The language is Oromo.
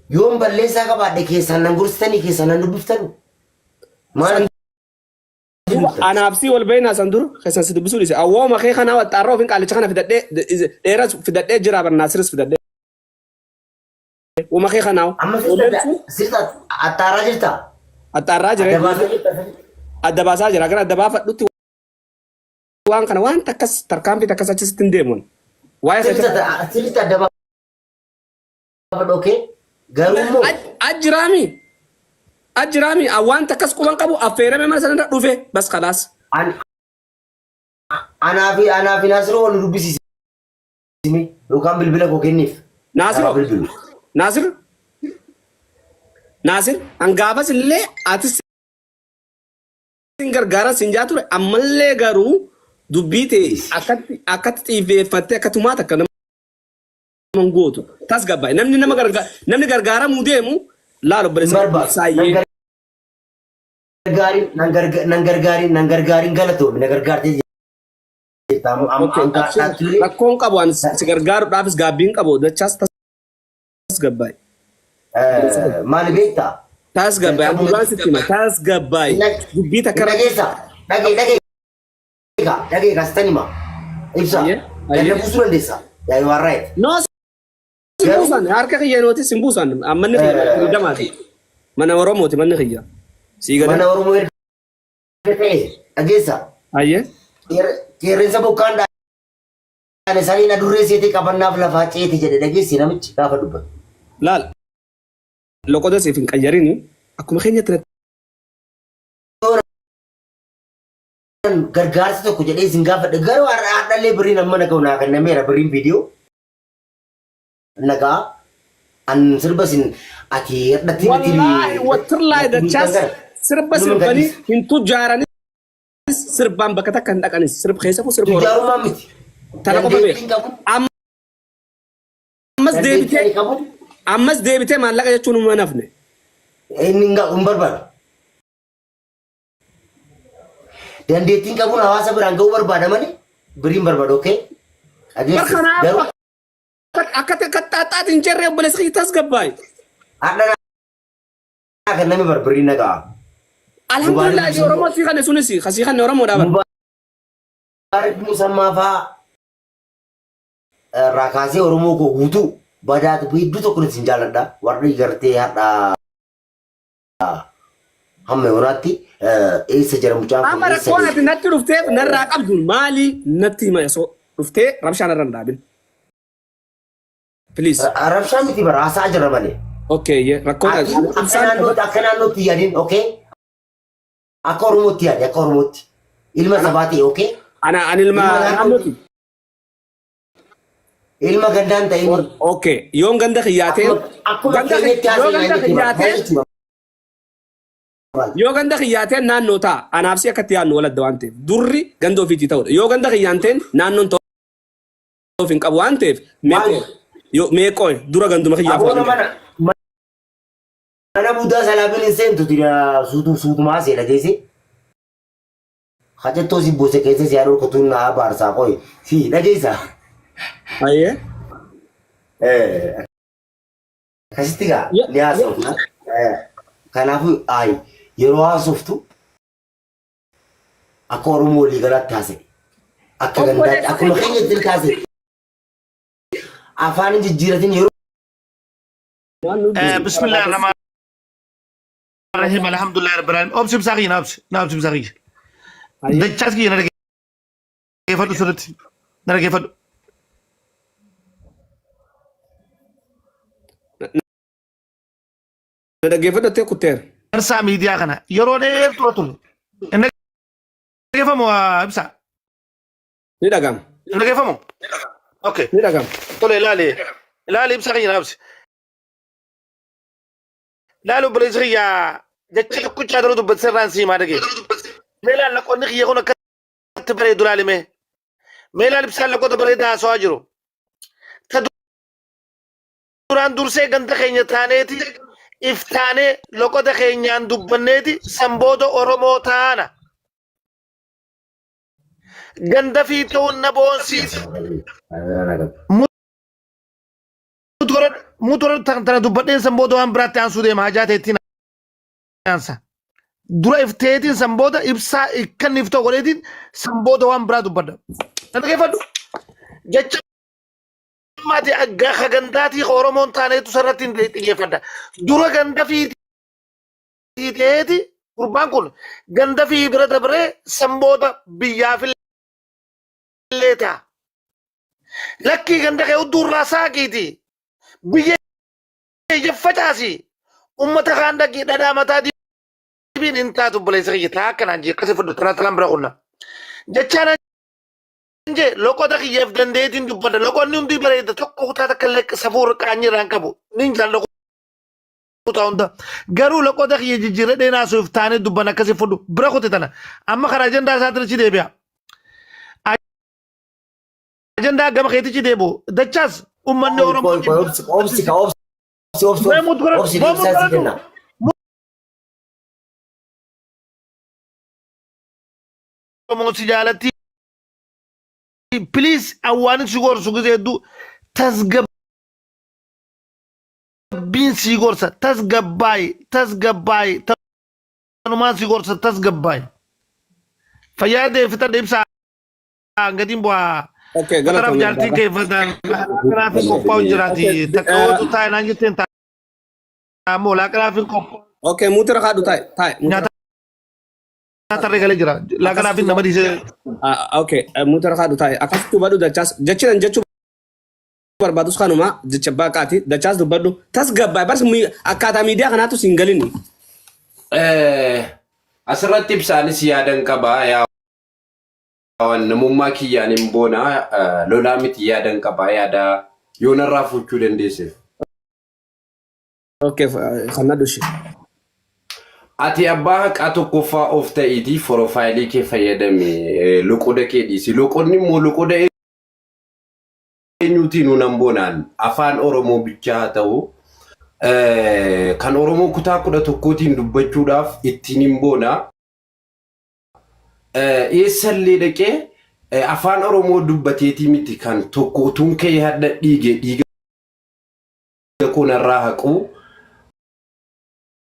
يوم بالليل قبل كيسان نقرستني كيسان ندبفتني ما أنا أبسي والبين أسندر خسن سدبسوا لي أو ما خي خنا وتعرف إنك على شخنا في دقة إيرز في دقة جراب الناصر في دقة وما خي خنا أما سيرتا التراجرتا التراجر الدباسة جرا كنا الدبافة لطي وان كنا وان تكس تركام في تكس أجلس تندمون واي سيرتا الدبافة أوكي قالوا أجرامي أوان تكس كمان كابو أفيرة مثلا رفه بس خلاص أنا في ناصر ولا ربي سيمي لو كان بالبلك وكنيف ناصر أنقابس اللي أتس gargaara sinjaa ture ammallee garuu dubbite akkatti xiiffeeffattee akkatumaa takka nama gootu tas gabbaa namni gargaaramuu deemu laalo saayee nan gargaarin galatoom na gargaartee rakkoon qabu ani si gargaaruudhaafis gaabbiin qabu dachaas tas gabbaa maali beektaa tas gabbay ambulan sitima tas gabbay dubita kara dage kastanima ibsa dana busuran desa ya you are right no simbusan harka khiyanoti simbusan amanni damati mana oromoti manni khiya siga mana oromo agesa aye kerensa bokanda ana salina durreseti kabannaaf lafa ceeti jedhe dagesi namichi gaafa dubba lal lokoda sefin qayarini akuma khenya tret gargaarsa tokko jedhee isin gaafadhe garuu haadhallee biriin amma nagaa naa kennameera biriin viidiyoo nagaa an sirba sin ati hidhatti wallahi wallahi da chas sirba sirbani hintu jaarani sirban bakka takka hin dhaqanis sirb keessa ku sirba jaarummaa miti tana qofa beek ammas deebitee maallaqa jechuun uma nafne inni barbaadu dandeettiin qabuun hawaasa biraan ga'uu barbaada malee biriin barbaadu okay akka xaaxaatiin jirree obboleessa xiitas gabbaay adda kan namni barbariin nagaa alhamdulillah oromoo fi kan sunis khasii kan oromoo dhaaba Mubarak Musammaa faa raakaasee oromoo koo guutuu badaatu hedduu tokko isin jaalladha warri gartee hadha hamma yonaatti eessa jira mucaan kun amara koonati natti dhuftee narraa qabduun maali natti hima osoo dhuftee rabshaan irra hin dhaabin please rabshaan miti bara haasaa jira malee okay rakkoon akka naannootti yaadin okay akka oromootti yaadi akka oromootti ilma sabaati okay ana ilma naannootti ilma gandaan ta'in okay yoon ganda khiyaateen yoo ganda khiyyaateen naannoo ta'a anaafsi akkatti yaadnu waladda waan ta'eef durri ganda ofiitii ta'udha yoo ganda khiyyaanteen naannoon ta'uuf hin qabu waan ta'eef meeqoo dura ganduma khiyyaaf mana budaa salaabiin hin seentu suutumaa seedha teesse hajattoo si buuse keessa si yaaduu kutuun naa baarsaa qoy si dhageessa ayyee akkasitti gaa ni haasofna kanaafuu yeroo haasoftu akka oromoo walii galaatti haasa'e akka gandaatti akkuma keenyatti haasa'e afaan jijjiiratiin yeroo bismillah ar-rahman ar-rahim alhamdulillah rabbil alamin obsim saqi nabsim saqi dachaski na gefadu surati na gefadu na gefadu te kuter arsa media kana yeroo dheer turatul ina gefamu ibsa ni dagam ina gefamu okay ni dagam tole ilaali ibsa qiyna abs laalu brizriya jecha tokkicha daru dubbat sirran si ma dage mela la qonni xiye kono kat bare dulali me mela ibsa la ko bare da so ajiro ta duran durse ganda keenya taaneti iftaane loqoda keenyaan dubbanneeti sambooda oromoo taana ganda fiituun na boonsiis mutura tana dubbadheen san booda waan biraatti aansuu deema hajaa teettiin aansa. Dura ifteetiin san booda ibsaa kan iftoo godheetiin san booda waan biraa dubbadha. Na dhaggeeffadhu. Jecha maati akka gandaatii Oromoon taaneetu sarratti xiyyeeffadha. Dura ganda fiiteeti gurbaan kun ganda fi bira dabree san booda biyyaafillee ta'a. Lakkii ganda kee udduurraa saaqiiti. Biyya facaasi. Ummata kaan dhaqii dhadhaa mataa dibiin hin taatu buleessa kiyya taa akkanaan jee akkasii fudhu talaan bira qunna. Jechaan je loqota kiyyaaf dandeetiin dubbadha. Loqonni hundi bareeda tokko kutaa takka illee safuu qaanyirraan qabu. Nin jaallu kutaa hunda. Garuu loqota kiyya jijjiiree dheenaa suuf taanee dubban akkasii fudhu bira kuti tana. Amma karaa ajandaa isaatti deebi'a. Ajandaa gama keetichi deebi'u. Dachaas ummanni Oromoo. Oromoo si jaalatti. Please awwaanin si gorsu gisee hedduu tasgabbiin si gorsa tasgabbaayi tanumaan si gorsa tasgabbaayi fayyaa deeffitadha ibsaa gatiin bu'aa taraaf jaartiin keeffatan laaqanaafin qophaa'u jiraati takka ootu taa'e naan jetteen taa'ammoo laaqanaafin qophaa'u. Okay, muutira kaadhu taa'e. Tarree galee jira. Laaqanaafin nama dhiisee. Okay, muutira kaadhu taa'e. Akkasitti dubbadhu dachaas jechinan jechuu barbaadus kanuma jecha baaqaati dachaas dubbadhu tasgabbaa'e barsi akkaataa miidiyaa kanaatu siin galini. Asirratti ibsaanis yaadan qabaa yaa namummaa kiyyaan hin boona lolaa miti yaadan qabaa yaada yoonarraa fuuchuu dandeesseef. Okay, kana dushi. Ati abbaa haqaa tokkoffaa of ta'eetii foroofaayilii kee fayyadame loqoda kee dhiisi. Loqonni immoo loqoda eenyuutiin nuun boonaan afaan Oromoo bichaa haa ta'u kan Oromoo kutaa 11tiin dubbachuudhaaf ittiin hin boona. Eessallee dhaqee afaan Oromoo dubbateetii miti kan tokko utuun kee hadda dhiiga kunarraa haquu